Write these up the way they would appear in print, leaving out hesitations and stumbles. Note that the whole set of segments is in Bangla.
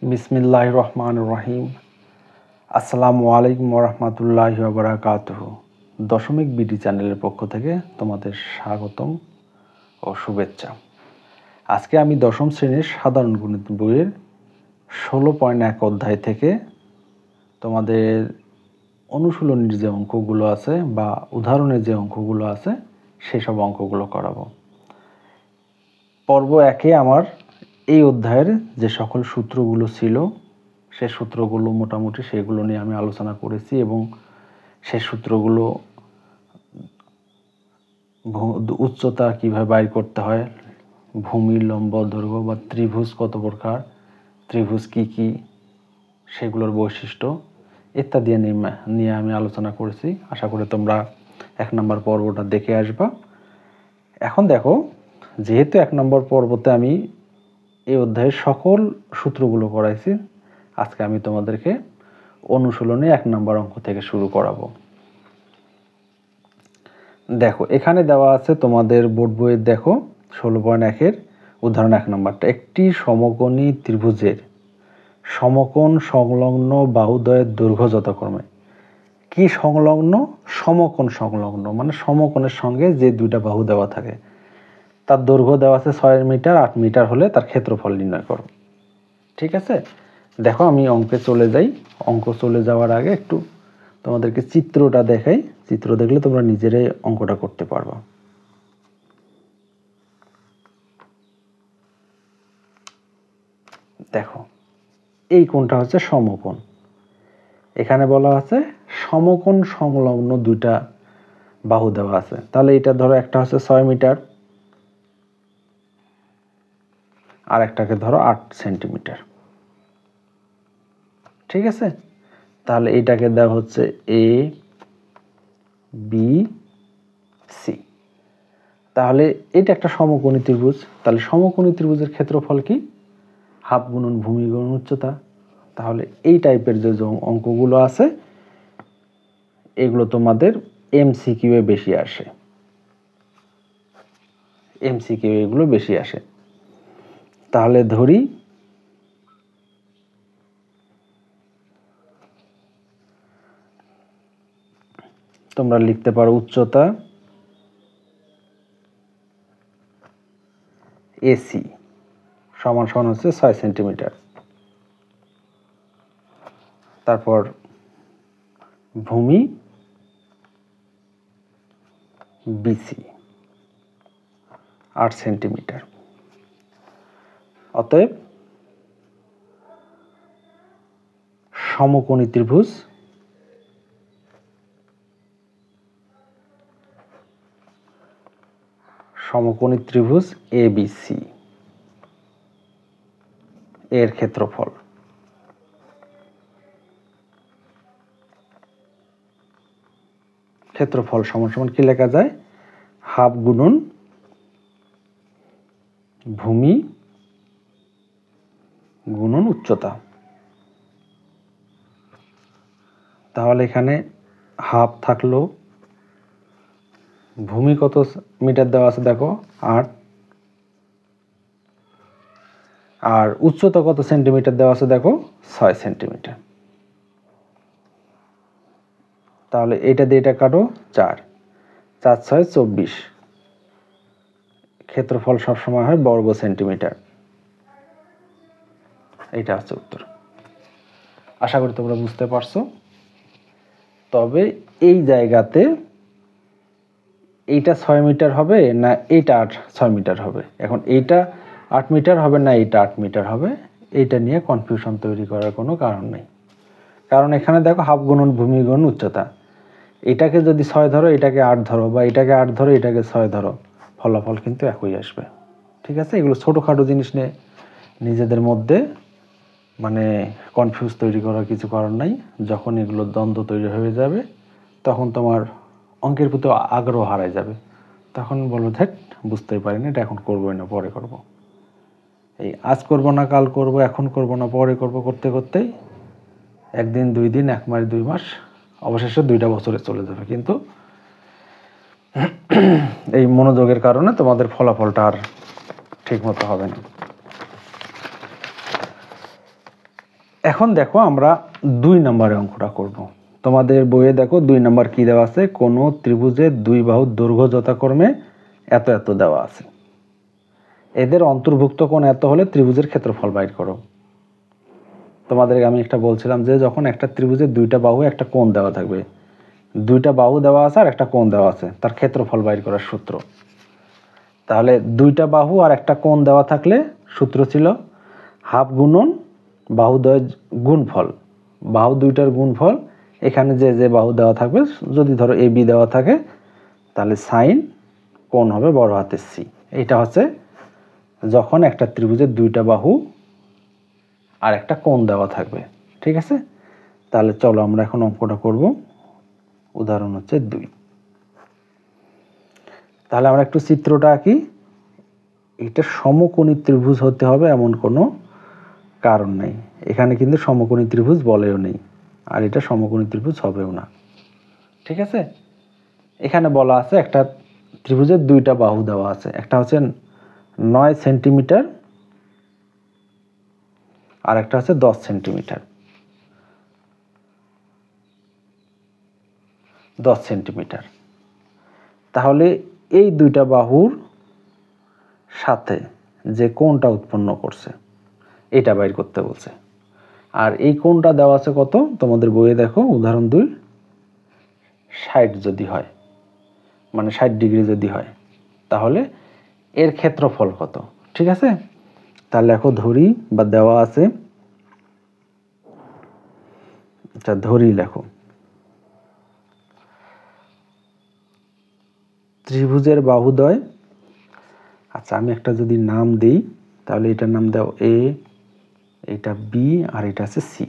বিসমিল্লাহির রহমানির রহিম। আসসালামু আলাইকুম ওরহমাতুল্লাহি ওয়াবারাকাতুহু। দশমিক বিডি চ্যানেলের পক্ষ থেকে তোমাদের স্বাগতম ও শুভেচ্ছা। আজকে আমি দশম শ্রেণীর সাধারণ গণিত বইয়ের 16.1 অধ্যায় থেকে তোমাদের অনুশীলনীর যে অঙ্কগুলো আছে বা উদাহরণের যে অঙ্কগুলো আছে সেসব অঙ্কগুলো করাবো। পর্ব 1-এ আমার এই অধ্যায়ের যে সকল সূত্রগুলো ছিল সে সূত্রগুলো মোটামুটি সেগুলো নিয়ে আমি আলোচনা করেছি এবং সে সূত্রগুলো উচ্চতা কিভাবে বাইর করতে হয়, ভূমি, লম্ব, দৈর্ঘ্য বা ত্রিভুজ কত প্রকার, ত্রিভুজ কি কি, সেগুলোর বৈশিষ্ট্য ইত্যাদি নিয়ে আমি আলোচনা করেছি। আশা করি তোমরা 1 নম্বর পর্বটা দেখে আসবা। এখন দেখো, যেহেতু 1 নম্বর পর্বতে আমি এই অধ্যায়ের সকল সূত্রগুলো করাইছি, আজকে আমি তোমাদেরকে অনুশীলনে 1 নম্বর অঙ্ক থেকে শুরু করাবো। দেখো, এখানে দেওয়া আছে তোমাদের বোর্ড বইয়ে, দেখো 16.1-এর উদাহরণ 1 নম্বরটা। একটি সমকোণী ত্রিভুজের সমকোণ সংলগ্ন বাহুদ্বয়ের দৈর্ঘ্য যথাক্রমে। কি সংলগ্ন? সমকোণ সংলগ্ন, মানে সমকোণের সঙ্গে যে দুইটা বাহু দেওয়া থাকে তার দৈর্ঘ্য দেওয়া আছে 6 মিটার, 8 মিটার হলে তার ক্ষেত্রফল নির্ণয় করো। ঠিক আছে, দেখো আমি অঙ্কে চলে যাই। অঙ্ক চলে যাওয়ার আগে একটু তোমাদেরকে চিত্রটা দেখাই। চিত্র দেখলে তোমরা নিজেরাই অঙ্কটা করতে পারবে। দেখো, এই কোণটা হচ্ছে সমকোণ। এখানে বলা আছে সমকোণ সংলগ্ন দুইটা বাহু দেওয়া আছে। তাহলে এটা ধরো, একটা হচ্ছে 6 মিটার আর একটাকে ধরো 8 সেন্টিমিটার। ঠিক আছে, তাহলে এইটাকে দেওয়া হচ্ছে এ বি সি। তাহলে এটা একটা সমকোণী ত্রিভুজ। তাহলে সমকোণী ত্রিভুজের ক্ষেত্রফল কি? হাফ গুণন ভূমি গুণন উচ্চতা। তাহলে এই টাইপের যে অঙ্কগুলো আছে এগুলো তোমাদের এমসিকিউ এ বেশি আসে। এমসিকিউ এগুলো বেশি আসে। তাহলে ধরি তোমরা লিখতে পারো উচ্চতা এসি সমান সমান হচ্ছে 6 সেন্টিমিটার। তারপর ভূমি বিসি 8 সেন্টিমিটার। অতএব সমকোণী ত্রিভুজ এবিসি এর ক্ষেত্রফল সমান সমান কি লেখা যায়? হাফ গুণন ভূমি গুণন উচ্চতা। তাহলে এখানে হাফ থাকলো, ভূমি কত মিটার দেওয়া আছে দেখো 8, আর উচ্চতা কত সেন্টিমিটার দেওয়া আছে দেখো 6 সেন্টিমিটার। তাহলে এটা দিয়ে এটা কাটো, 4 4 6 24। ক্ষেত্রফল সবসময় হয় বর্গ সেন্টিমিটার। এইটা হচ্ছে উত্তর। আশা করি তোমরা বুঝতে পারছো। তবে এই জায়গাতে এইটা 6 মিটার হবে না এইটা 6 মিটার হবে, এখন এইটা 8 মিটার হবে না এইটা 8 মিটার হবে, এইটা নিয়ে কনফিউশন তৈরি করার কোনো কারণ নেই। কারণ এখানে দেখো হাফ গুণন ভূমি গুণন উচ্চতা, এটাকে যদি 6 ধরো এটাকে 8 ধরো, বা এটাকে 8 ধরো এটাকে 6 ধরো, ফলাফল কিন্তু একই আসবে। ঠিক আছে, এগুলো ছোটোখাটো জিনিস নিয়ে নিজেদের মধ্যে মানে কনফিউজ তৈরি করার কিছু কারণ নাই। যখন এগুলো দ্বন্দ্ব তৈরি হয়ে যাবে তখন তোমার অঙ্কের প্রতি আগ্রহ হারায় যাবে। তখন বলবো ধ্যাট, বুঝতেই পারি না, এটা এখন করবোই না, পরে করব। এই আজ করব না কাল করব, এখন করব না পরে করব করতে করতেই 1 দিন 2 দিন 1 মাস 2 মাস অবশেষে 2টা বছরে চলে যাবে। কিন্তু এই মনোযোগের কারণে তোমাদের ফলাফলটা আর ঠিক মতো হবে না। এখন দেখো আমরা 2 নম্বরে অঙ্কটা করব। তোমাদের বইয়ে দেখো 2 নম্বর কি দেওয়া আছে, কোন ত্রিভুজের দুই বাহুর দৈর্ঘ্য যথাক্রমে এত এত দেওয়া আছে, এদের অন্তর্ভুক্ত কোণ এত হলে ত্রিভুজের ক্ষেত্রফল বাইর করো। তোমাদেরকে আমি একটা বলছিলাম যে যখন একটা ত্রিভুজের দুইটা বাহু একটা কোণ দেওয়া থাকবে, দুইটা বাহু দেওয়া আছে আর একটা কোণ দেওয়া আছে, তার ক্ষেত্রফল বাইর করার সূত্র। তাহলে দুইটা বাহু আর একটা কোণ দেওয়া থাকলে সূত্র ছিল হাফ গুণন বাহুদ্বয়ের গুণফল, বাহু দুইটার গুণফল। এখানে যে যে বাহু দেওয়া থাকবে, যদি ধরো এ বি দেওয়া থাকে তাহলে সাইন কোণ হবে বড় হাতের সি। এটা হচ্ছে যখন একটা ত্রিভুজের দুইটা বাহু আর একটা কোণ দেওয়া থাকবে। ঠিক আছে, তাহলে চলো আমরা এখন অঙ্কটা করব। উদাহরণ হচ্ছে 2। তাহলে আমরা একটু চিত্রটা আঁকি। এটা সমকোণী ত্রিভুজ হতে হবে এমন কোনো কারণ নেই, এখানে কিন্তু সমকোণী ত্রিভুজ বলেও নেই, আর এটা সমকোণী ত্রিভুজ হবেও না। ঠিক আছে, এখানে বলা আছে একটা ত্রিভুজের দুইটা বাহু দেওয়া আছে, একটা হচ্ছে 9 সেন্টিমিটার আর একটা হচ্ছে 10 সেন্টিমিটার। 10 সেন্টিমিটার। তাহলে এই দুইটা বাহুর সাথে যে কোণটা উৎপন্ন করছে এটা বাইর করতে বলছে। আর এই কোণটা দেওয়া আছে কত, তোমাদের বইয়ে দেখো উদাহরণ 2, 60 যদি হয়, মানে 60 ডিগ্রি যদি হয়, তাহলে এর ক্ষেত্রফল কত। ঠিক আছে, তাহলে লেখো ধরি বা দেওয়া আছে, আচ্ছা ধরি লেখো। ত্রিভুজের বাহুদ্বয়, আচ্ছা আমি একটা যদি নাম দিই তাহলে এটার নাম দাও এ, এটা বি আর এটা আছে সি।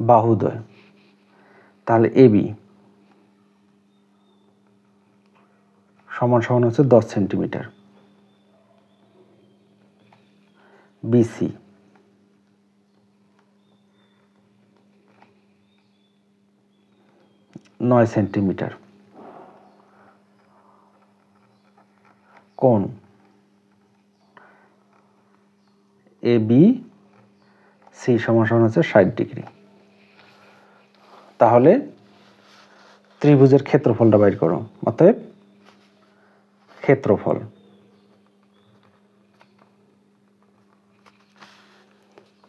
বাহুদ্বয়, তাহলে এ বি সমান সমান হচ্ছে 10 সেন্টিমিটার, বিসি 9 সেন্টিমিটার, কোণ এ বি সি সমান সমান হচ্ছে 60 ডিগ্রি। তাহলে ত্রিভুজের ক্ষেত্রফলটা বাইর করো। অতএব ক্ষেত্রফল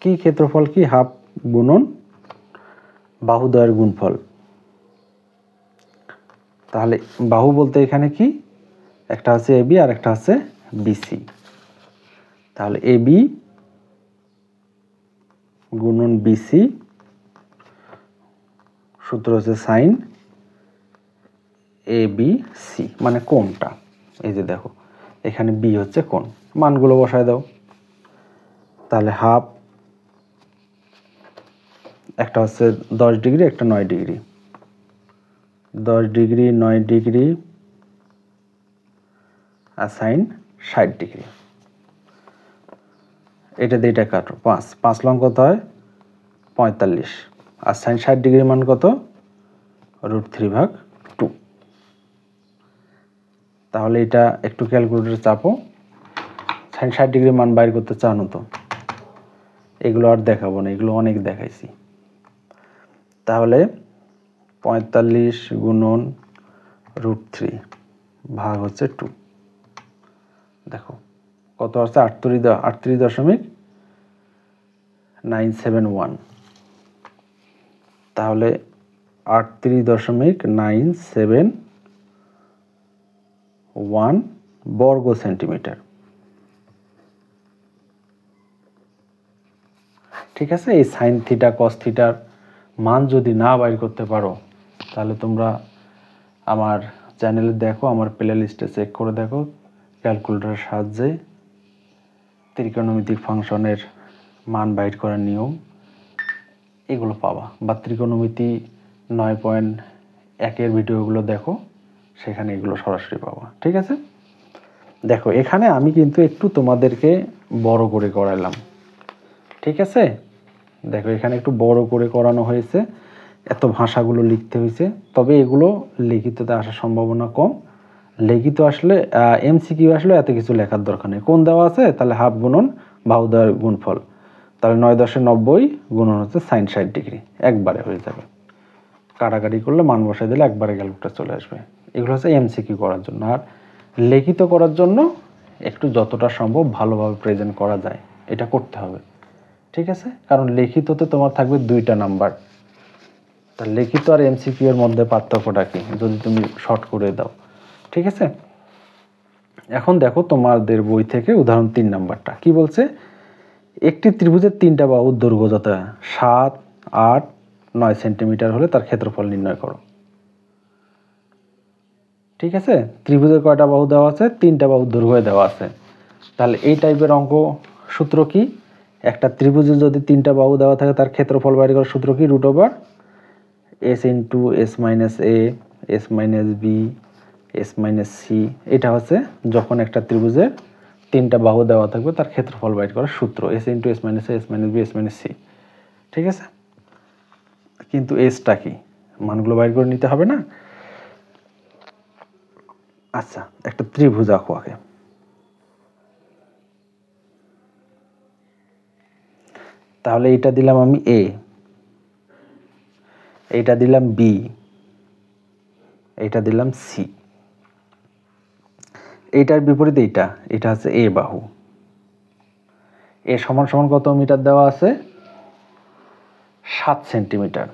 কি, ক্ষেত্রফল কি হাফ গুণন বাহুদ্বয়ের গুণফল। তাহলে বাহু বলতে এখানে কি, একটা আছে এ বি আর একটা আছে বিসি। তাহলে এ বি গুণন বিসি, সূত্র হচ্ছে সাইন এ বি সি, মানে কোণটা। এই যে দেখো এখানে বি হচ্ছে কোণ, মানগুলো বসায় দাও। তাহলে হাফ, একটা হচ্ছে 10 ডিগ্রি একটা 9 ডিগ্রি, 10 ডিগ্রি 9 ডিগ্রি আর সাইন 60 ডিগ্রি। এটা দিয়ে এটা কাটো, 5 5 লং কত হয় 45, আর সাইন 60 ডিগ্রির মান কত √3/2। তাহলে এটা একটু ক্যালকুলেটরে চাপো, সাইন 60 ডিগ্রির মান বাইর করতে চানো তো, এগুলো আর দেখাবো না, এগুলো অনেক দেখাইছি। তাহলে 45 গুণন √3 ভাগ হচ্ছে 2, দেখো কত আছে 38.971। তাহলে 38.971 বর্গ সেন্টিমিটার। ঠিক আছে, এই সাইন থিটা কস থিটার মান যদি না বাইর করতে পারো তাহলে তোমরা আমার চ্যানেলে দেখো, আমার প্লে লিস্টে চেক করে দেখো, ক্যালকুলেটরের সাহায্যে ত্রিকোণমিতিক ফাংশনের মান বাইর করার নিয়ম এগুলো পাবা। বা ত্রিকোণমিতি 9.1 ভিডিওগুলো দেখো, সেখানে এগুলো সরাসরি পাবা। ঠিক আছে, দেখো এখানে আমি কিন্তু একটু তোমাদেরকে বড় করে করালাম। ঠিক আছে, দেখো এখানে একটু বড় করে করানো হয়েছে, এত ভাষাগুলো লিখতে হয়েছে, তবে এগুলো লিখিততে আসার সম্ভাবনা কম। লিখিত আসলে এমসিকিউ আসলে এত কিছু লেখার দরকার নেই। কোন দেওয়া আছে, তাহলে হাফ গুণন বাহু দেওয়ার গুণফল, তাহলে 9/90 গুণন হচ্ছে sin 60 ডিগ্রি, একবারে হয়ে যাবে। কাটাকাটি করলে মান বসাই দিলে একবারে ক্যালকুলেটর চলে আসবে। এগুলো হচ্ছে এমসিকিউ করার জন্য। আর লিখিত করার জন্য একটু যতটা সম্ভব ভালোভাবে প্রেজেন্ট করা যায় এটা করতে হবে, ঠিক আছে? কারণ লিখিততে তোমার থাকবে 2টা নাম্বার। তা লিখিত আর এমসিকিউ এর মধ্যে পার্থক্যটা কি যদি তুমি শর্ট করে দাও, ঠিক আছে? এখন দেখো তোমাদের বই থেকে উদাহরণ 3 নাম্বারটা কি বলছে, একটি ত্রিভুজের 3টা বাহুর দৈর্ঘ্য যত 7, 8, 9 সেন্টিমিটার হলে তার ক্ষেত্রফল নির্ণয় করো। ঠিক আছে, ত্রিভুজের কয়টা বাহু দেওয়া আছে, 3টা বাহুর দৈর্ঘ্য দেওয়া আছে। তাহলে এই টাইপের অঙ্ক সূত্র কি, একটা ত্রিভুজে যদি 3টা বাহু দেওয়া থাকে তার ক্ষেত্রফল বাইর করার সূত্র কি, √s into s minus a, s minus b, s minus c। এটা হচ্ছে যখন একটা ত্রিভুজের 3টা বাহু দেওয়া থাকবে তার ক্ষেত্রফল বাইর করার সূত্র, s into s minus a, s minus b, s minus c। ঠিক আছে, কিন্তু এসটা কি, মানগুলো বাইর করে নিতে হবে না? আচ্ছা, একটা ত্রিভুজ আঁকো আগে। তাহলে এটা দিলাম আমি এ, এইটা দিলাম বি, এইটা দিলাম সি। এইটার বিপরীতে এটা হচ্ছে এ বাহু। এ সমান সমান কত মিটার দেওয়া আছে, 7 সেন্টিমিটার।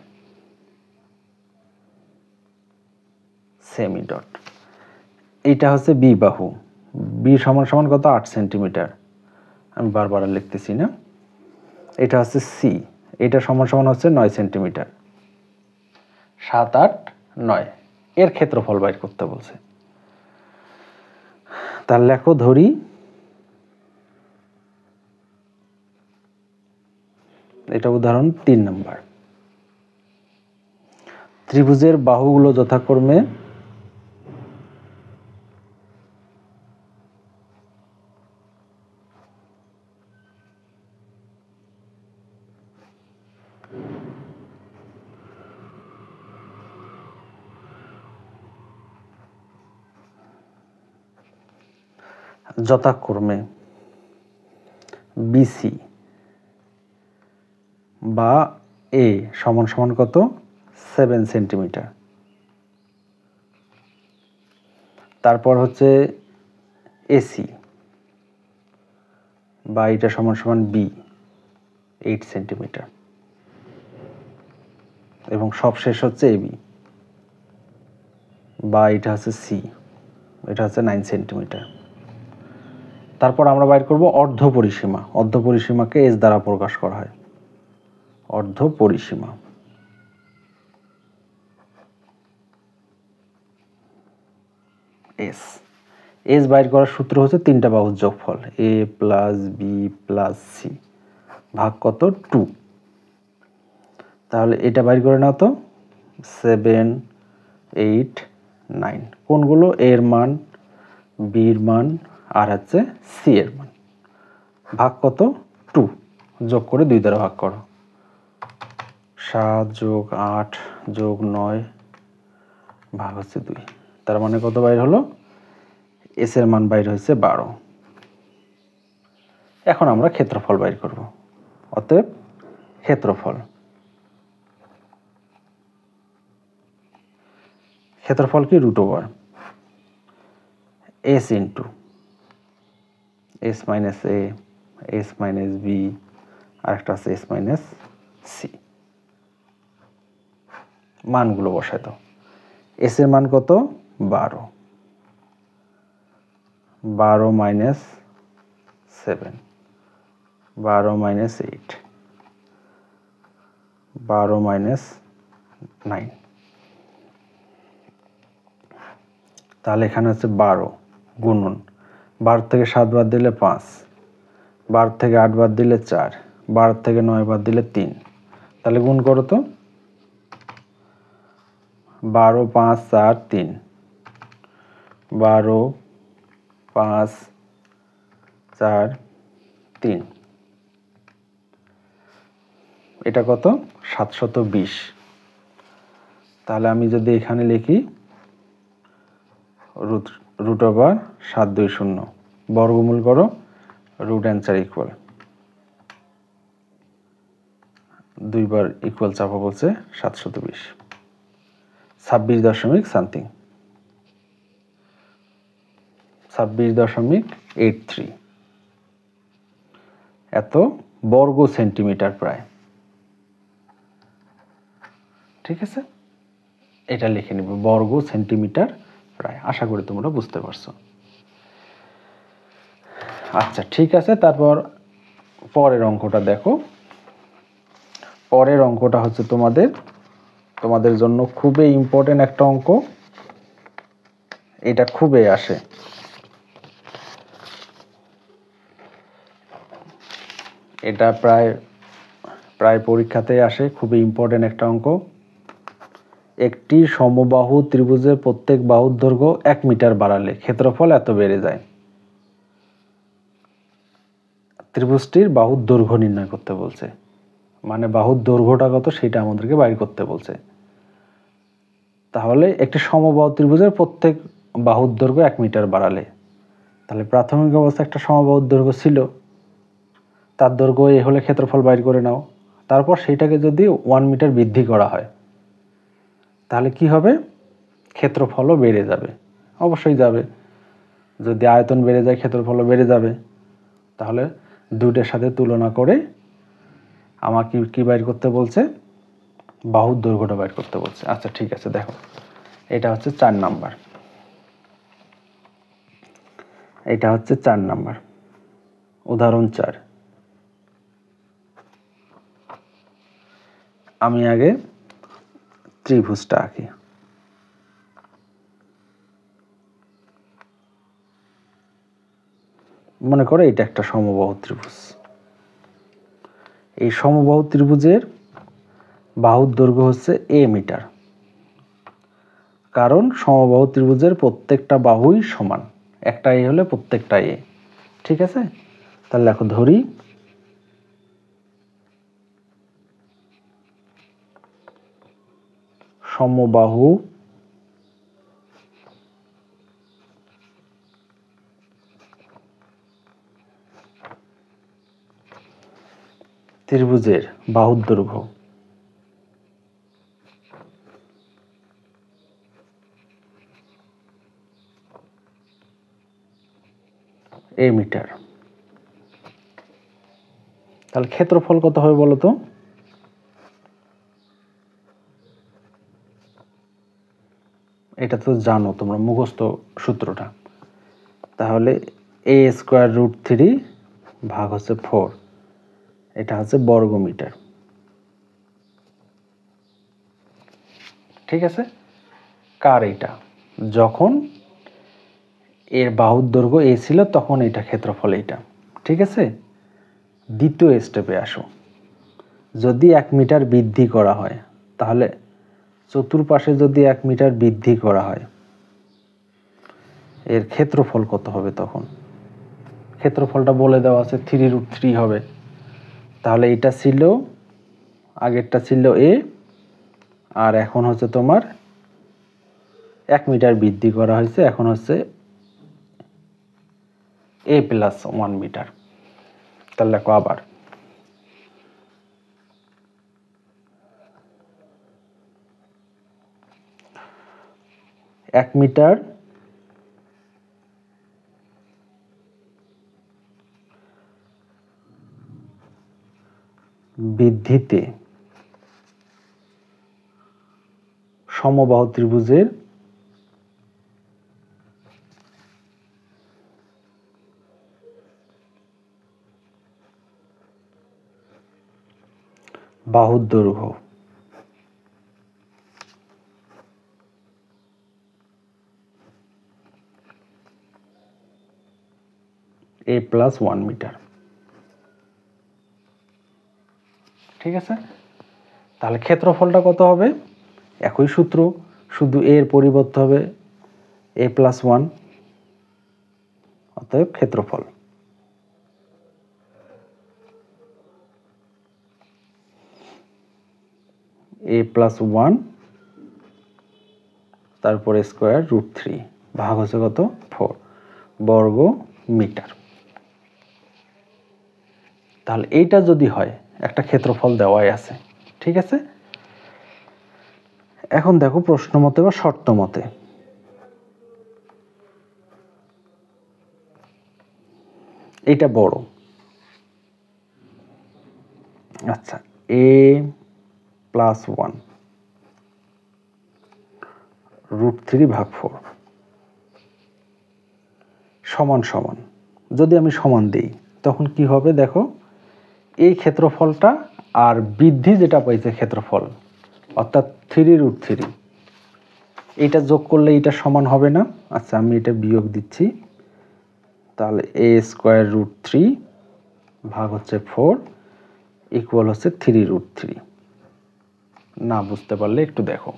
Semi dot. এইটা হচ্ছে বি বাহু, বি সমান সমান কত, 8 সেন্টিমিটার। আমি বারবার আর লিখতেছি না। এটা হচ্ছে সি, এটা সমান সমান হচ্ছে 9 সেন্টিমিটার। 7, 8, 9 এর ক্ষেত্রফল বাইর করতে বলছে। তার লেখো ধরি এটা উদাহরণ 3 নাম্বার। ত্রিভুজের বাহুগুলো যথাক্রমে বিসি বা এ সমান সমান কত, 7 সেন্টিমিটার। তারপর হচ্ছে এসি বা এটা সমান সমান বি, 8 সেন্টিমিটার। এবং সবশেষ হচ্ছে এবি বা এটা হচ্ছে সি, এটা হচ্ছে 9 সেন্টিমিটার। তারপর আমরা বাইর করব অর্ধ পরিসীমা। অর্ধ পরিসীমাকে এস দ্বারা প্রকাশ করা হয়, অর্ধ পরিসীমা। এস এস বাইর করার সূত্র হচ্ছে 3টা বাহুর যোগফল, এ প্লাস বি প্লাস সি ভাগ কত, 2। তাহলে এটা বাইর করে নাও তো, 7, 8, 9 কোনগুলো, এর মান, বির মান আর হচ্ছে সি এর মান। ভাগ কত, 2, যোগ করে 2 দ্বারা ভাগ করো। 7 যোগ 8 যোগ 9 ভাগ হচ্ছে 2, তার মানে কত বাইর হলো, এস এর মান বাইর হয়েছে 12। এখন আমরা ক্ষেত্রফল বাইর করব। অতএব ক্ষেত্রফল কি, √s ইন্টু এস মাইনাস এ, এস মাইনাস বি, আর একটা আছে এস মাইনাস সি। মানগুলো বসায় দাও। এস এর মান কত, 12, 12 মাইনাস 7, 12 মাইনাস 8, 12 মাইনাস 9। তাহলে এখানে হচ্ছে 12 গুণন, 12 থেকে 7 বাদ দিলে 5, 12 থেকে 8 বাদ দিলে 4, 12 থেকে 9 বাদ দিলে 3। তাহলে গুণ করো তো, 12, 5, 4, 3, 12, 5, 4, 3, এটা কত, 720। তাহলে আমি যদি এখানে লিখি রুট ওভার 720 বর্গমূল করো রুট অ্যান্সার ইকুয়াল 2 বার ইকুয়াল চাপা বলছে 720 26 দশমিক সামথিং 26.83 এত বর্গ সেন্টিমিটার প্রায়। ঠিক আছে, এটা লিখে নিব বর্গ সেন্টিমিটার প্রায়। আশা করি তোমরা বুঝতে পারছো। আচ্ছা ঠিক আছে, তারপর পরের অঙ্কটা দেখো। পরের অঙ্কটা হচ্ছে তোমাদের জন্য খুবই ইম্পর্টেন্ট একটা অঙ্ক। এটা খুবই আসে। এটা প্রায় পরীক্ষাতেই আসে, খুবই ইম্পর্টেন্ট একটা অঙ্ক। একটি সমবাহু ত্রিভুজের প্রত্যেক বাহুর দৈর্ঘ্য 1 মিটার বাড়ালে ক্ষেত্রফল এত বেড়ে যায়। ত্রিভুজটির বাহুর দৈর্ঘ্য নির্ণয় করতে বলছে, মানে বাহুর দৈর্ঘ্যটা কত সেটা আমাদেরকে বাইর করতে বলছে। তাহলে একটি সমবাহু ত্রিভুজের প্রত্যেক বাহুর দৈর্ঘ্য 1 মিটার বাড়ালে, তাহলে প্রাথমিক অবস্থায় একটা সমবাহুর দৈর্ঘ্য ছিল, তার দৈর্ঘ্য এ হলে ক্ষেত্রফল বাইর করে নাও। তারপর সেইটাকে যদি 1 মিটার বৃদ্ধি করা হয় তাহলে কি হবে? ক্ষেত্রফলও বেড়ে যাবে। অবশ্যই যাবে, যদি আয়তন বেড়ে যায় ক্ষেত্রফলও বেড়ে যাবে। তাহলে দুইটার সাথে তুলনা করে আমাকে কি বাইর করতে বলছে? বাহুর দৈর্ঘ্যটা বাইর করতে বলছে। আচ্ছা ঠিক আছে, দেখো এটা হচ্ছে 4 নাম্বার। এটা হচ্ছে 4 নাম্বার, উদাহরণ 4। আমি আগে ত্রিভুজটা আঁকি। মনে করো এটা একটা সমবাহু ত্রিভুজ। এই সমবাহু ত্রিভুজের বাহুর দৈর্ঘ্য হচ্ছে a মিটার, কারণ সমবাহু ত্রিভুজের প্রত্যেকটা বাহুই সমান। একটা a হলে প্রত্যেকটা a। ঠিক আছে, তাহলে দেখো ধরি সমবাহু ত্রিভুজের বাহুর দৈর্ঘ্য a মিটার। তাহলে ক্ষেত্রফল কত হবে বলো তো? এটা তো জানো তোমরা, মুখস্থ সূত্রটা। তাহলে a স্কয়ার রুট 3 ভাগ হচ্ছে 4, এটা হচ্ছে বর্গ মিটার। ঠিক আছে, কার এটা? যখন এর বাহুর দৈর্ঘ্য a ছিল তখন এটা ক্ষেত্রফল এটা। ঠিক আছে, দ্বিতীয় স্টেপে আসো। যদি 1 মিটার বৃদ্ধি করা হয়, তাহলে চতুর্পাশে যদি 1 মিটার বৃদ্ধি করা হয় এর ক্ষেত্রফল কত হবে তখন? ক্ষেত্রফলটা বলে দেওয়া আছে 3√3 হবে। তাহলে এটা ছিল, আগেরটা ছিল a, আর এখন হচ্ছে তোমার 1 মিটার বৃদ্ধি করা হয়েছে, এখন হচ্ছে a প্লাস 1 মিটার। তাহলে দেখো আবার এক মিটার বৃদ্ধিতে সমবাহু ত্রিভুজের বাহুর দৈর্ঘ্য a প্লাস 1 মিটার। ঠিক আছে, তাহলে ক্ষেত্রফলটা কত হবে? একই সূত্র, শুধু এর পরিবর্তে হবে a প্লাস 1, অতএব ক্ষেত্রফল a প্লাস 1 তারপরে স্কোয়ার √3 ভাগ হচ্ছে কত 4 বর্গ মিটার। তাহলে এইটা যদি হয় একটা ক্ষেত্রফল দেওয়াই আছে, ঠিক আছে। এখন দেখো প্রশ্ন মতে বা শর্ত মতে এটা বড়, আচ্ছা a+1 √3 ভাগ 4 সমান সমান, যদি আমি সমান দেই তখন কি হবে দেখো, এই ক্ষেত্রফলটা আর বৃদ্ধি যেটা পাইছে ক্ষেত্রফল অর্থাৎ 3√3 এটা যোগ করলে এটা সমান হবে না। আচ্ছা আমি এটা বিয়োগ দিচ্ছি, তাহলে a² √3 ভাগ হচ্ছে 4 ইকুয়াল হচ্ছে 3√3। না বুঝতে পারলে একটু দেখো,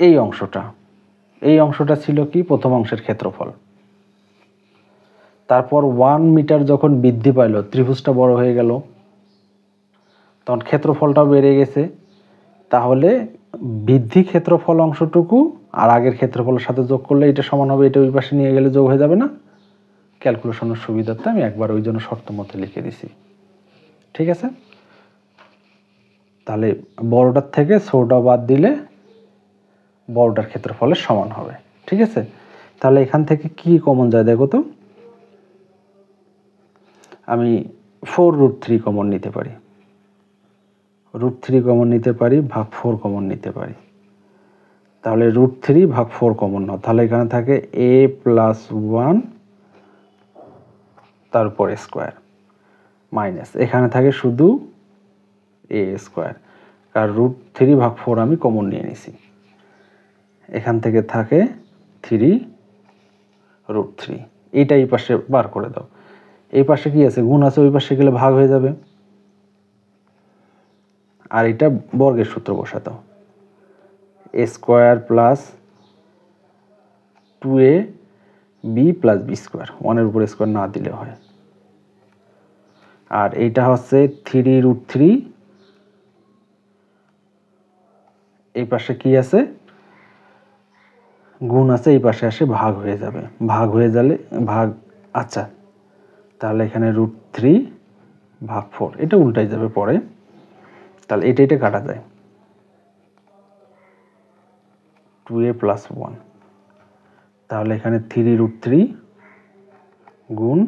এই অংশটা ছিল কি প্রথম অংশের ক্ষেত্রফল, তারপর 1 মিটার যখন বৃদ্ধি পাইল ত্রিভুজটা বড় হয়ে গেল তখন ক্ষেত্রফলটাও বেড়ে গেছে, তাহলে বৃদ্ধি ক্ষেত্রফল অংশটুকু আর আগের ক্ষেত্রফলের সাথে যোগ করলে এটা সমান হবে, এটা ওই পাশে নিয়ে গেলে যোগ হয়ে যাবে না। ক্যালকুলেশনের সুবিধার্থে আমি একবার ওই জন্য শর্ত মতে লিখে দিছি, ঠিক আছে। তাহলে বড়টার থেকে ছোটটা বাদ দিলে বড়টার ক্ষেত্রফলের সমান হবে, ঠিক আছে। তাহলে এখান থেকে কি কমন যায় দেখো তো, আমি 4√3 কমন নিতে পারি, √3 কমন নিতে পারি, ভাগ 4 কমন নিতে পারি। তাহলে √3 ভাগ 4 কমন নাও, তাহলে এখানে থাকে a+1 তারপর স্কোয়ার মাইনাস এখানে থাকে শুধু a², কারণ √3 ভাগ 4 আমি কমন নিয়ে নিছি, এখান থেকে থাকে 3√3। এইটা এই পাশে বার করে দাও, এই পাশে কি আছে গুণ আছে, ওই পাশে গেলে ভাগ হয়ে যাবে। আর এটা বর্গের সূত্র বসা দাও, a² + 2ab + b², 1 এর উপর স্কোয়ার না দিলে হয়। আর এইটা হচ্ছে 3√3, এই পাশে কি আছে গুণ আছে, এই পাশে আসে ভাগ হয়ে যাবে, ভাগ হয়ে গেলে ভাগ, আচ্ছা তাহলে এখানে √3 ভাগ 4 এটা উল্টাই যাবে পরে, তাহলে এটা কাটা যায় 2a+1, তাহলে এখানে 3√3 গুণ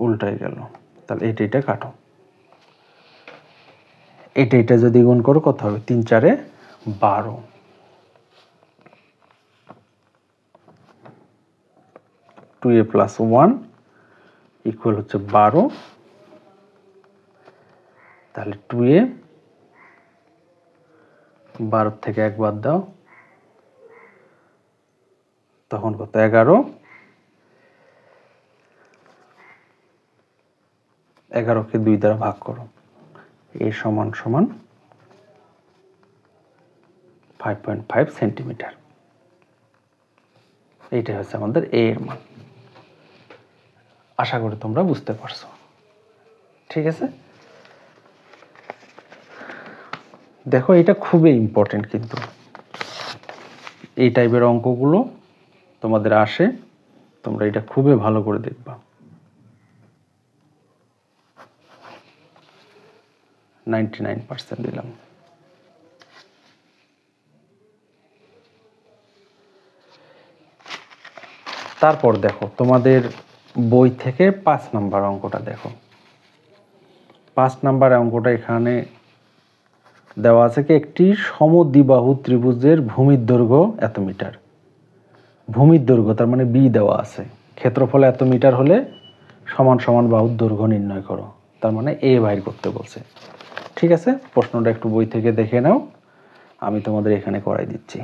উল্টাই গেল, তাহলে এটা কাটো, এটা যদি গুণ করো কত হবে 3 × 4 = 12, 2a+1 ইকুয়াল হচ্ছে 12, তাহলে 2a 12 থেকে 1 বাদ দাও তখন কত 11, 11কে 2 দ্বারা ভাগ করো, a = 5.5 সেন্টিমিটার। এইটাই হচ্ছে আমাদের a এর মান। আশা করি তোমরা বুঝতে পারছো, ঠিক আছে। দেখো এটা খুবই ইম্পর্টেন্ট, কিন্তু এই টাইপের অঙ্কগুলো তোমাদের আসে, তোমরা এটা খুবই ভালো করে দেখবা। 99% দিলাম। তারপর দেখো তোমাদের বই থেকে 5 নাম্বার অঙ্কটা দেখো, 5 নাম্বার অঙ্কটা এখানে দেওয়া আছে কি, একটি সমদ্বিবাহু ত্রিভুজের ভূমির দৈর্ঘ্য এত মিটার, ভূমির দৈর্ঘ্য তার মানে বি দেওয়া আছে, ক্ষেত্রফল এত মিটার হলে সমান সমান বাহুর দৈর্ঘ্য নির্ণয় করো, তার মানে এ বাইর করতে বলছে, ঠিক আছে। প্রশ্নটা একটু বই থেকে দেখে নাও, আমি তোমাদের এখানে করাই দিচ্ছি।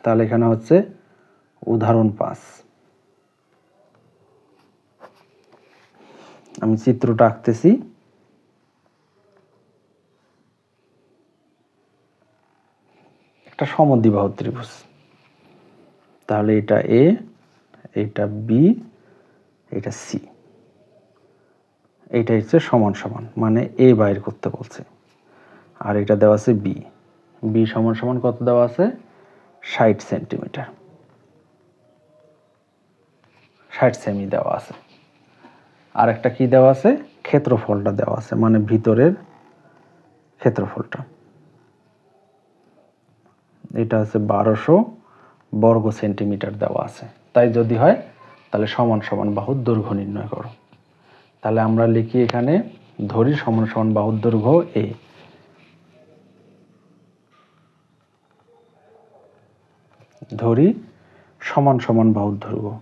তাহলে এখানে হচ্ছে উদাহরণ 5, আমি চিত্রটা আঁকতেছি, একটা সমদ্বিবাহু ত্রিভুজ, তাহলে এটা এ, এটা বি, এটা সি, এইটা হচ্ছে সমান সমান, মানে এ বাইর করতে বলছে, আর এটা দেওয়া আছে বি, বি সমান সমান কত দেওয়া আছে 60 সেন্টিমিটার, 60 সেমি দেওয়া আছে। আর একটা কি দেওয়া আছে, ক্ষেত্রফলটা দেওয়া আছে, মানে ভিতরের ক্ষেত্রফলটা, এটা আছে 1200 বর্গ সেন্টিমিটার দেওয়া আছে। তাই যদি হয় তাহলে সমান সমান বাহুর দৈর্ঘ্য নির্ণয় করো। তাহলে আমরা লিখি এখানে ধরি সমান সমান বাহুর দৈর্ঘ্য এ, ধরি সমান সমান বাহুর দৈর্ঘ্য,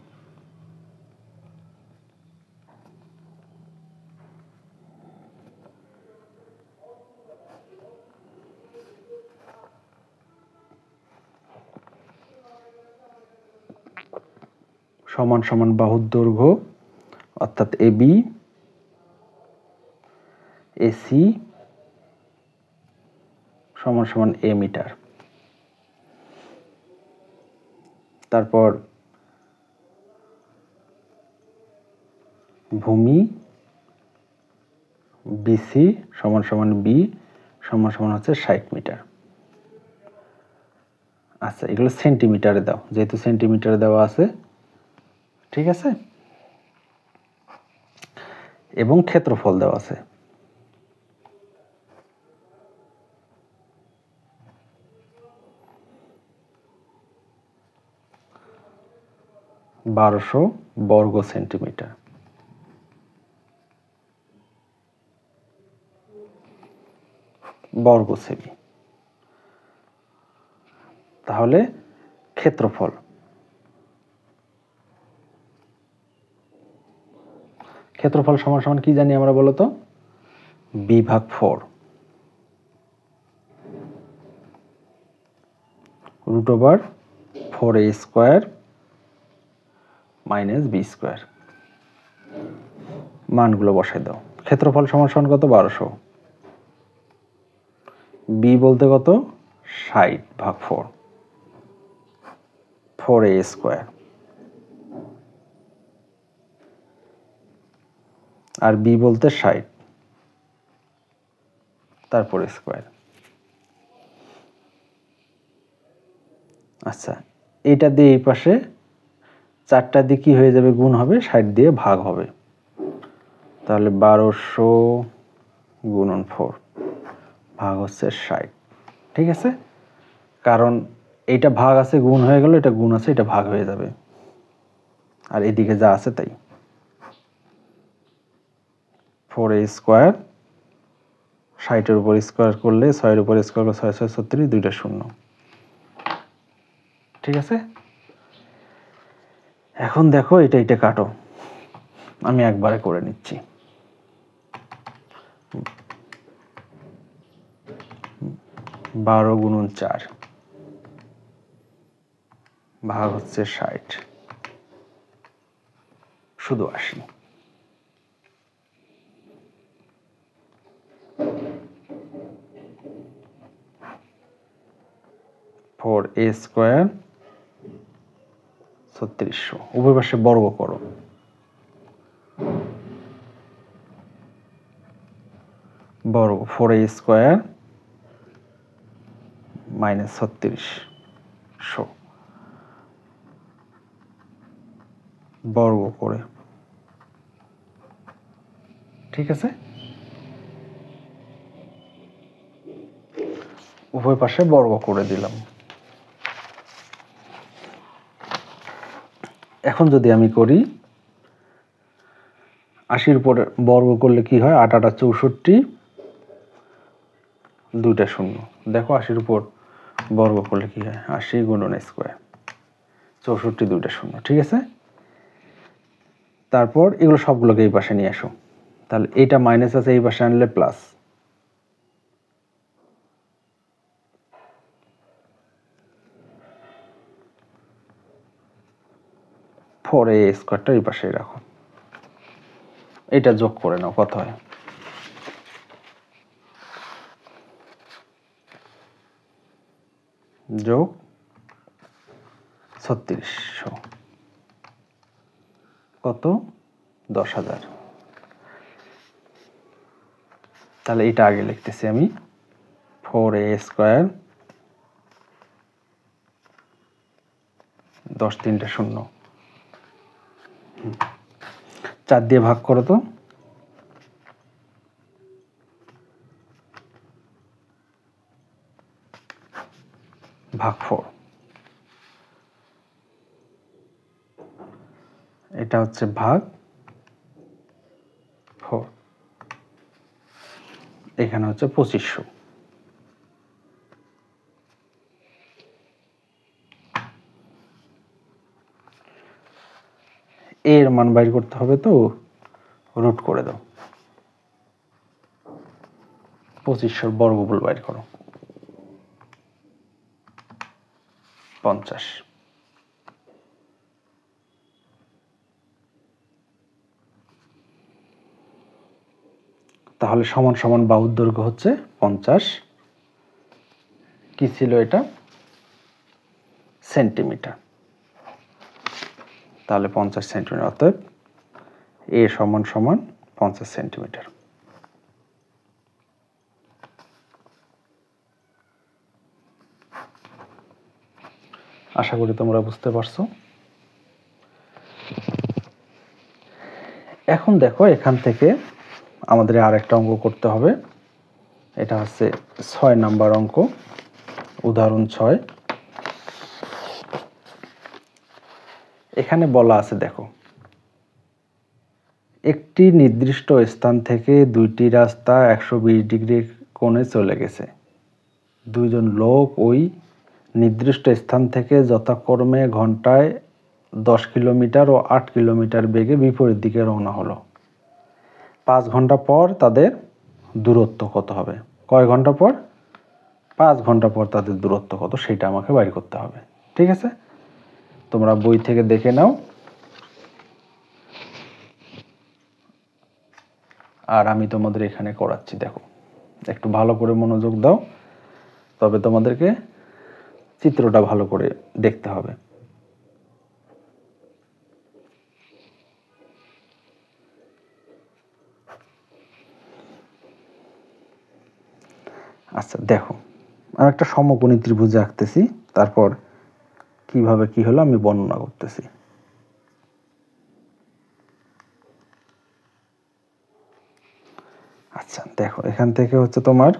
সমান সমান বাহুর দৈর্ঘ্য অর্থাৎ এবি এসি সমান সমান এ মিটার। তারপর ভূমি বিসি সমান সমান বি সমান সমান হচ্ছে 60 মিটার। আচ্ছা, এগুলো সেন্টিমিটারে দাও, যেহেতু সেন্টিমিটারে দেওয়া আছে, ঠিক আছে। এবং ক্ষেত্রফল দেওয়া আছে, বারোশো বর্গ সেন্টিমিটার। বর্গ সেমি। তাহলে ক্ষেত্রফল সমান সমান কি জানি আমরা বলতো, বি ভাগ 4 root over 4a square minus B square. মানগুলো বসাই দাও। ক্ষেত্রফল সমান সমান কত 1200, বি বলতে কত 60 ভাগ 4 4a স্কোয়ার, আর বি বলতে 60 তারপরে স্কোয়ার। আচ্ছা, এইটা দিয়ে এই পাশে 4টা দিয়ে কি হয়ে যাবে, গুণ হবে, 60 দিয়ে ভাগ হবে। তাহলে 1200 গুণন 4 ভাগ হচ্ছে 60, ঠিক আছে। কারণ এইটা ভাগ আছে গুণ হয়ে গেল, এটা গুণ আছে এটা ভাগ হয়ে যাবে, আর এদিকে যা আছে তাই। 4a স্কোয়ার 60-এর উপর স্কোয়ার করলে 6-এর উপর স্কোয়ার করলে 6 6 36, দুইটা শূন্য, ঠিক আছে। এখন দেখো এটা কাটো, আমি একবারে করে নিচ্ছি। 12 গুণন 4 ভাগ হচ্ছে 60, শুধু 80। 4a স্কোয়ার 3600, উভয় পাশে বর্গ করো। বর্গ 4a স্কোয়ার মাইনাস 3600 বর্গ করে, ঠিক আছে। উভয় পাশে বর্গ করে দিলাম। এখন যদি আমি করি 80-এর উপর বর্গ করলে কি হয়, 8 8 64, দুইটা শূন্য। দেখো 80-এর উপর বর্গ করলে কি হয়, 80 গুণন স্কোয়ার 64, দুইটা শূন্য, ঠিক আছে। তারপর এগুলো সবগুলোকে এই পাশে নিয়ে আসো। তাহলে এইটা মাইনাস আছে, এই পাশে আনলে প্লাস, ফোর এ স্কোয়ারটা এই পাশে রাখো। এটা যোগ করে নাও, কত হয়, যোগ 3600 কত 10,000। তাহলে এটা আগে লিখতেছি আমি, 4a স্কোয়ার 10 3 শূন্য। 4 দিয়ে ভাগ করো তো, ভাগ 4। এটা হচ্ছে ভাগ 4, এখানে হচ্ছে 2500। এর মান বাইর করতে হবে, তো রুট করে দাও। 2500 বর্গমূল বাইর করো, 50। তাহলে সমান সমান বাহুর দৈর্ঘ্য হচ্ছে 50। কি ছিল এটা? সেন্টিমিটার। তাহলে 50 সেন্টিমিটার, অতএব এ সমান সমান 50 সেন্টিমিটার। আশা করি তোমরা বুঝতে পারছো। এখন দেখো, এখান থেকে আমাদের আরেকটা অঙ্ক করতে হবে। এটা হচ্ছে 6 নাম্বার অঙ্ক, উদাহরণ 6। এখানে বলা আছে, দেখো, একটি নির্দিষ্ট স্থান থেকে দুইটি রাস্তা 120 ডিগ্রি কোণে চলে গেছে। দুইজন লোক ওই নির্দিষ্ট স্থান থেকে যথাক্রমে ঘন্টায় 10 কিলোমিটার ও 8 কিলোমিটার বেগে বিপরীত দিকে রওনা হলো। 5 ঘন্টা পর তাদের দূরত্ব কত হবে? কয় ঘন্টা পর? 5 ঘন্টা পর তাদের দূরত্ব কত, সেটা আমাকে বাইর করতে হবে। ঠিক আছে, তোমরা বই থেকে দেখে নাও, আর আমি তোমাদের এখানে করাচ্ছি। দেখো, একটু ভালো করে মনোযোগ দাও, তবে তোমাদেরকে চিত্রটা ভালো করে দেখতে হবে। আচ্ছা দেখো, আমি একটা সমকোণী ত্রিভুজ আঁকতেছি, তারপর কিভাবে কি হলো আমি বর্ণনা করতেছি। আচ্ছা দেখো, এখান থেকে হচ্ছে তোমার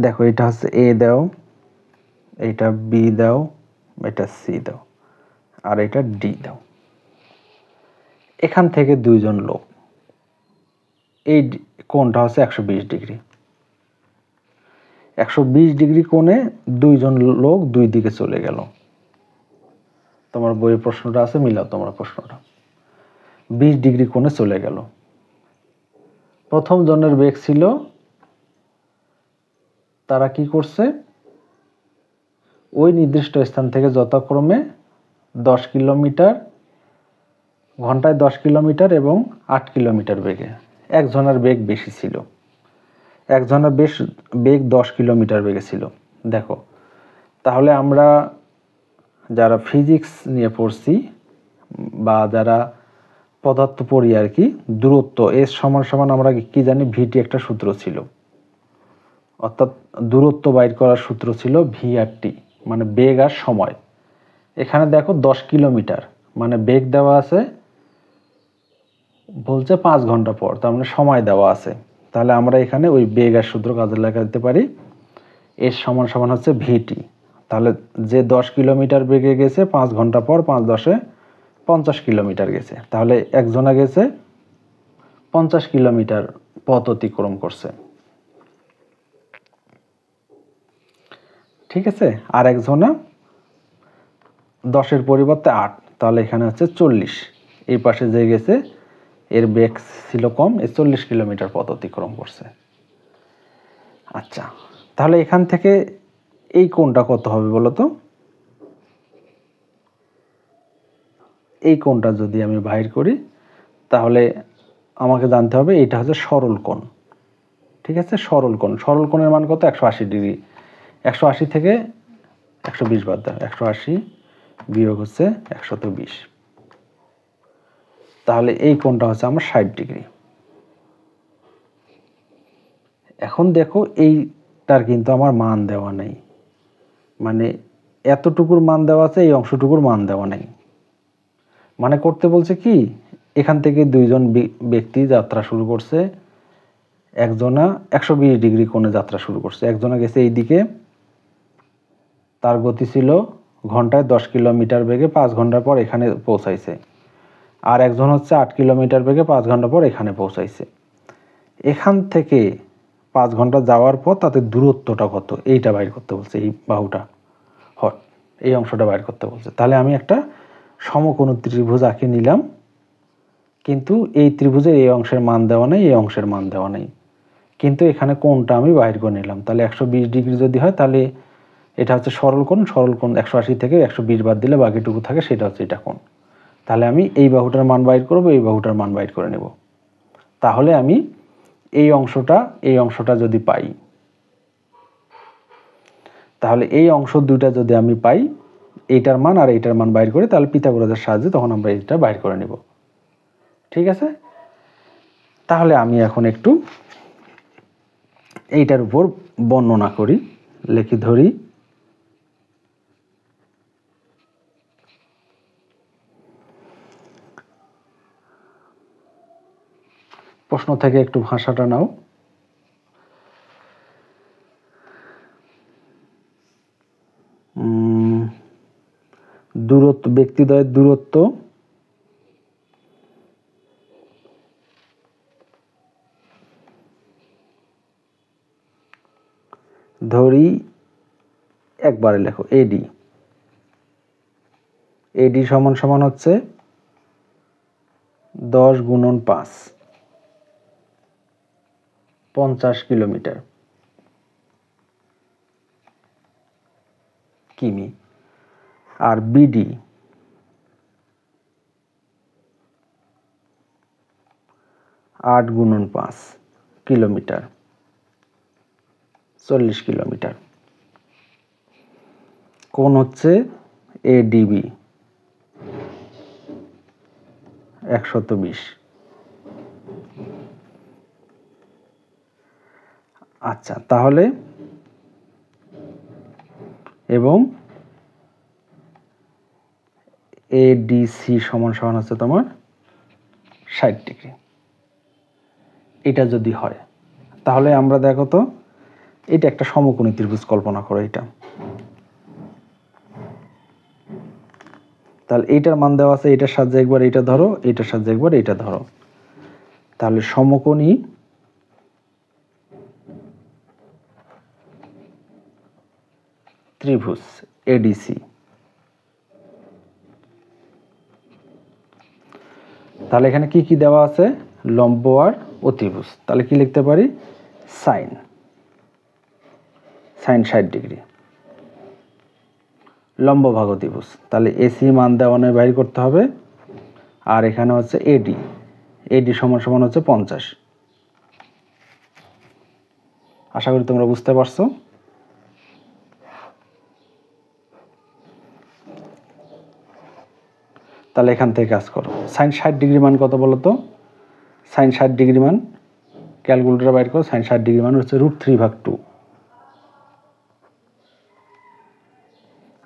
দেখো, এটা হচ্ছে এ দাও, এটা বি দাও, এটা সি দাও, আর এটা ডি দাও। এখান থেকে দুইজন লোক, এই কোণটা হচ্ছে 120 ডিগ্রি। 120 ডিগ্রি কোণে দুইজন লোক দুই দিকে চলে গেল। তোমার বইয়ের প্রশ্নটা আছে, মিলাও তোমার প্রশ্নটা। 20 ডিগ্রি কোণে চলে গেল। প্রথম জনের বেগ ছিল, তারা কি করছে, ওই নির্দিষ্ট স্থান থেকে যথাক্রমে 10 কিলোমিটার ঘন্টায় 10 কিলোমিটার এবং 8 কিলোমিটার বেগে। একজনের বেগ বেশি ছিল, একজনের বেগ 10 কিলোমিটার বেগে ছিল। দেখো, তাহলে আমরা যারা ফিজিক্স নিয়ে পড়ছি বা যারা পদার্থ পড়ি আর কি, দূরত্ব এর সমান সমান আমরা কি জানি, ভিটি একটা সূত্র ছিল, অর্থাৎ দূরত্ব বাইর করার সূত্র ছিল ভি আর টি, মানে বেগ আর সময়। এখানে দেখো 10 কিলোমিটার, মানে বেগ দেওয়া আছে, বলছে 5 ঘন্টা পর, তার মানে সময় দেওয়া আছে। তাহলে আমরা এখানে ওই বেগ আর সূত্র কাজে লাগাতে পারি। এর সমান সমান হচ্ছে ভিটি। তাহলে যে 10 কিলোমিটার বেগে গেছে 5 ঘন্টা পর, 5 10 50 কিলোমিটার গেছে। তাহলে একজনা গেছে 50 কিলোমিটার পথ অতিক্রম করছে। ঠিক আছে, আর একজনা 10-এর পরিবর্তে 8, তাহলে এখানে হচ্ছে 40। এই পাশে যে গেছে এর বেগ ছিল কম, 40 কিলোমিটার পথ অতিক্রম করছে। আচ্ছা, তাহলে এখান থেকে এই কোণটা কত হবে বলো তো? এই কোণটা যদি আমি বাইর করি, তাহলে আমাকে জানতে হবে এটা হচ্ছে সরল কোণ। ঠিক আছে, সরল কোণ। সরল কোণের মান কত? 180 ডিগ্রি। 180 থেকে 120 বাদ দাও, 180 বিয়োগ হচ্ছে 120। তাহলে এই কোণটা হচ্ছে আমার 60 ডিগ্রি। এখন দেখো, এই এইটার কিন্তু আমার মান দেওয়া নেই, মানে এতটুকুর মান দেওয়া আছে, এই অংশটুকুর মান দেওয়া নেই। মানে করতে বলছে কি, এখান থেকে দুইজন ব্যক্তি যাত্রা শুরু করছে, একজনা 120 ডিগ্রি কোণে যাত্রা শুরু করছে। একজনা গেছে এই দিকে, তার গতি ছিল ঘন্টায় 10 কিলোমিটার বেগে, 5 ঘন্টা পর এখানে পৌঁছাইছে। আর একজন হচ্ছে 8 কিলোমিটার বেগে 5 ঘন্টা পর এখানে পৌঁছাইছে। এখান থেকে 5 ঘন্টা যাওয়ার পর তাদের দূরত্বটা কত, এইটা বাইর করতে বলছে। এই বাহুটা হট, এই অংশটা বাইর করতে বলছে। তাহলে আমি একটা সমকোণ ত্রিভুজ আঁকে নিলাম, কিন্তু এই ত্রিভুজের এই অংশের মান দেওয়া নেই, এই অংশের মান দেওয়া নেই, কিন্তু এখানে কোণটা আমি বাইর করে নিলাম। তাহলে 120 ডিগ্রি যদি হয়, তাহলে এটা হচ্ছে সরল কোণ। সরল কোণ 180 থেকে 120 বাদ দিলে বাকিটুকু থাকে, সেটা হচ্ছে এটা কোণ। তাহলে আমি এই বাহুটার মান বাইর করব, এই বাহুটার মান বাইর করে নেব। তাহলে আমি এই অংশটা যদি পাই, তাহলে এই অংশ দুইটা যদি আমি পাই, এইটার মান আর এইটার মান বাইর করে, তাহলে পিথাগোরাসের সাহায্যে তখন আমরা এইটা বাইর করে নেব। ঠিক আছে? তাহলে আমি এখন একটু এইটার উপর বর্ণনা করি, লিখে ধরি। প্রশ্ন থেকে একটু ভাষাটা নাও। দূরত্ব, ব্যক্তিদ্বয়ের দূরত্ব ধরি, একবারে লেখো এডি। এডি সমান সমান হচ্ছে 10 গুণন 5, 50 কিলোমিটার কিমি। আর বিডি আট গুণন 5 কিলোমিটার, 40 কিলোমিটার। কোণ হচ্ছে এডিবি 120। আচ্ছা, তাহলে এবং এডিসি সমান সমান হচ্ছে তোমার 60 ডিগ্রি। এটা যদি হয়, তাহলে আমরা দেখো তো, এটা একটা সমকোণী ত্রিভুজ কল্পনা করো। এটা তাহলে এইটার মান দেওয়া আছে, এইটার সাহায্যে একবার এইটা ধরো, এইটার সাহায্যে একবার এইটা ধরো। তাহলে সমকোণী ত্রিভুজ এডিসি। তাহলে এখানে কি কি দেওয়া আছে, লম্ব আর অতিভুজ। তাহলে কি লিখতে পারি, সাইন 60 ডিগ্রি, লম্ব ভাগ অতিভুজ। তাহলে এসি মান দেওয়া নয়, বাইর করতে হবে। আর এখানে হচ্ছে এডি, এডি সমান সমান হচ্ছে 50। আশা করি তোমরা বুঝতে পারছো। তাহলে এখান থেকে কাজ করো। সাইন 60 ডিগ্রি মান কত বলো তো? সাইন 60 ডিগ্রি মান ক্যালকুলেটর বাইর করো। সাইন 60 ডিগ্রি মান হচ্ছে √3/2।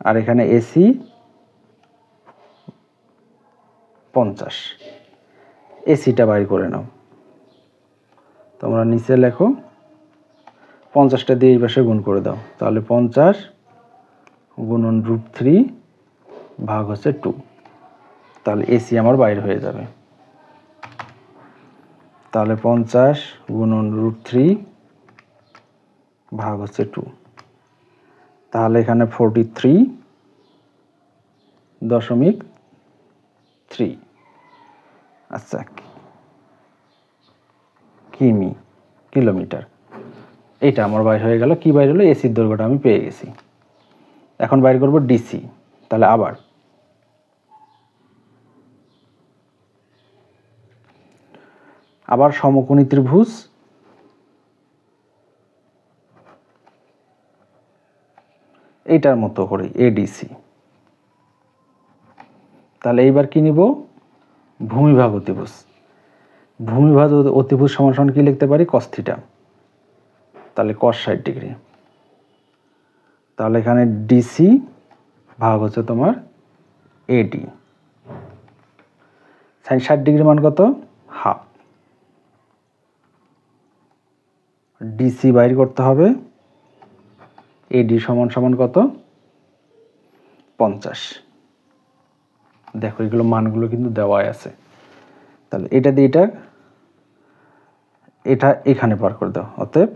আর এখানে এসি 50, এসিটা বাইর করে নাও। তোমরা নিচে লেখো, 50টা দিয়ে এই পাশে গুণ করে দাও। তাহলে 50 গুণন √3 ভাগ হচ্ছে 2। তাহলে এসি আমার বাইর হয়ে যাবে। তাহলে 50 গুণন √3 ভাগ হচ্ছে 2। তাহলে এখানে 43.3। আচ্ছা, কিমি, কিলোমিটার। এইটা আমার বাইর হয়ে গেল। কি বাইর হলো? এসির দৈর্ঘ্যটা আমি পেয়ে গেছি। এখন বাইর করব ডিসি। তাহলে আবার সমকোণী ত্রিভুজ এইটার মতো করে এডিসি। তাহলে এইবার কি নিব? ভূমিভাগ অতিভুজ। ভূমিভাগ অতিভুজ সমান সমান কি লিখতে পারি? cos θ। তাহলে cos 60 ডিগ্রি। তাহলে এখানে ডিসি ভাগ হচ্ছে তোমার এডি। সাইন 60 ডিগ্রি মান কত? হাফ। ডিসি বাইর করতে হবে, এডি সমান সমান কত? 50। দেখো এগুলো মানগুলো কিন্তু দেওয়াই আছে। তাহলে এটা দিয়ে এটা এখানে পার করে দাও, অতএব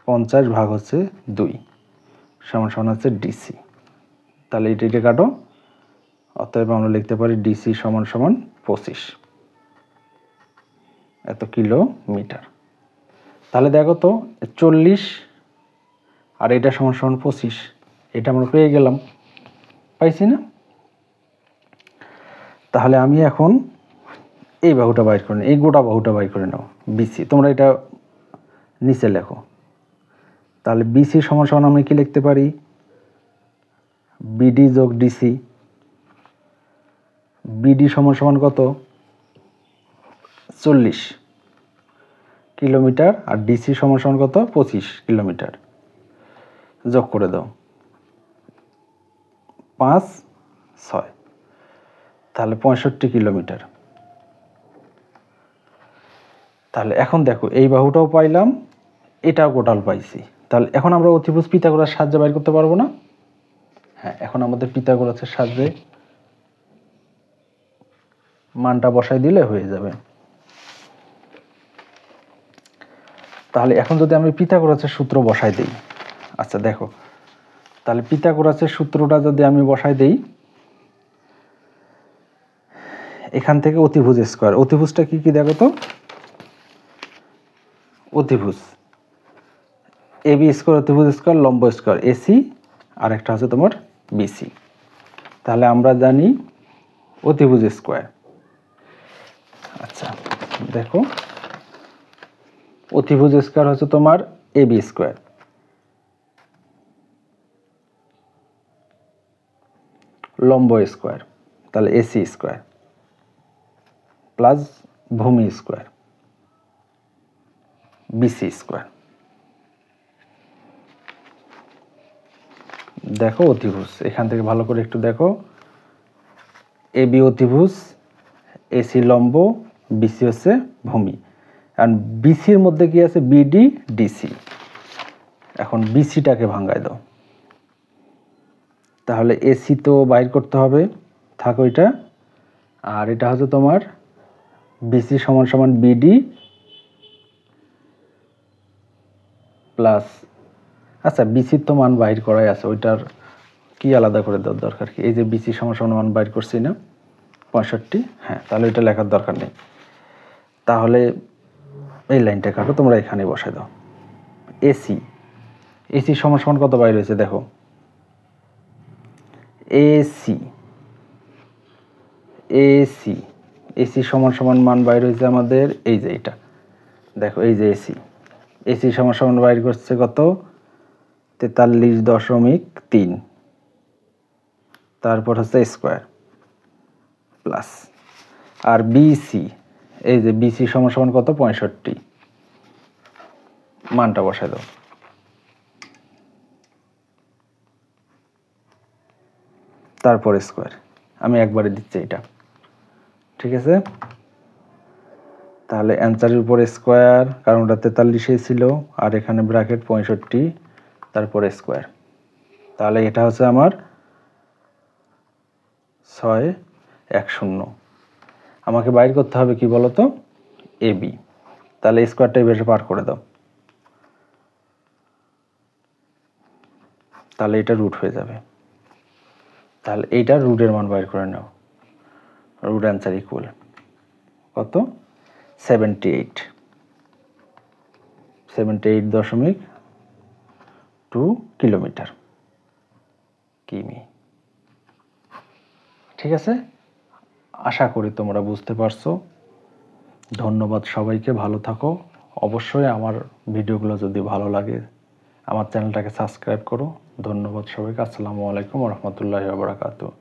50 ভাগ হচ্ছে 2 সমান সমান হচ্ছে ডিসি। তাহলে এটা কাটো, অতএব আমরা লিখতে পারি ডিসি সমান সমান 25 এত কিলোমিটার। তাহলে দেখো তো 40 আর এটা সমান সমান 25, এটা আমরা পেয়ে গেলাম, পাইছি না? তাহলে আমি এখন এই বাহুটা বাইর করে নিই, এই গোটা বাহুটা বাইর করে নাও বিসি। তোমরা এটা নিচে লেখো। তাহলে বিসি সমান সমান আমি কি লিখতে পারি? বিডি যোগ ডিসি। বিডি সমান সমান কত? 40 কিলোমিটার, আর ডিসি সমান সমান কত? 25 কিলোমিটার। যোগ করে দাও, 5 6, তাহলে 65 কিলোমিটার। তাহলে এখন দেখো এই বাহুটাও পাইলাম, এটাও গোটাল পাইছি। তাহলে এখন আমরা অতিভুজ পিথাগোরাস সাহায্যে বাইর করতে পারবো না? হ্যাঁ, এখন আমাদের পিথাগোরাসের সাহায্যে মানটা বসাই দিলে হয়ে যাবে। তাহলে এখন যদি আমি পিথাগোরাসের সূত্র বসাই দেই, আচ্ছা দেখো, তাহলে পিথাগোরাসের সূত্রটা যদি আমি বসাই দেই, এখান থেকে অতিভুজ স্কয়ার, অতিভুজটা কি কি দেখো তো? অতিভুজ এবি স্কয়ার, অতিভুজ স্কয়ার, লম্ব স্কয়ার, এসি, আর একটা হচ্ছে তোমার বিসি। তাহলে আমরা জানি অতিভুজ স্কয়ার। আচ্ছা দেখো, অতিভুজ স্কয়ার হচ্ছে তোমার এবি স্কয়ার লম্ব স্কয়ার, তাহলে এসি স্কয়ার প্লাস ভূমি স্কয়ার বিসি স্কয়ার। দেখো অতিভুজ, এখান থেকে ভালো করে একটু দেখো, এবি অতিভুজ, এসি লম্ব, বিসি হচ্ছে ভূমি। আর বিসির মধ্যে কি আছে? BD DC. এখন বিসিটাকে ভাঙায় দাও, তাহলে এসি তো বাইর করতে হবে, থাকো এটা। আর এটা হচ্ছে তোমার বিসি সমান সমান বিডি প্লাস, আচ্ছা বিসির তো মান বাইর করাই আছে, ওইটার কি আলাদা করে দেওয়ার দরকার কি? এই যে বিসি সমান সমান মান বাইর করছি না 65, হ্যাঁ, তাহলে এটা লেখার দরকার নেই। তাহলে এই লাইনটা কাটো, তোমরা এখানে বসাই দাও। এসি, এসি সমান সমান কত বাইর হয়েছে দেখো? এসি এসি এসি সমান সমান মান বাইর হয়েছে আমাদের এই যে এটা দেখো, এই যে এসি, এসি সমান সমান বাইর করছে কত? 43.3, তারপর হচ্ছে স্কয়ার প্লাস, আর বিসি, এই যে বিসি সমান সমান কত? 65, মানটা বসাই দাও। তারপর স্কয়ার, আমি একবারে দিচ্ছি এটা, ঠিক আছে? তাহলে অ্যান্সারের উপর স্কয়ার, কারণ ওটা 43 ছিল, আর এখানে ব্র্যাকেট 65, তারপর স্কয়ার। তাহলে এটা হচ্ছে আমার 610। আমাকে বাইর করতে হবে কি বলতো? এবি। তাহলে স্কয়ারটা এই বেশি পার করে দাও, তাহলে এটা রুট হয়ে যাবে। তাহলে এইটা রুটের মান বাইর করে নাও। রুট অ্যান্সার ইকুয়াল কত? 78.2 কিলোমিটার, কিমি। ঠিক আছে, আশা করি তোমরা বুঝতে পারছো। ধন্যবাদ সবাইকে, ভালো থাকো। অবশ্যই আমার ভিডিওগুলো যদি ভালো লাগে আমার চ্যানেলটাকে সাবস্ক্রাইব করো। ধন্যবাদ সবাইকে। আসসালামু আলাইকুম ওয়া রাহমাতুল্লাহি ওয়া বারাকাতুহু।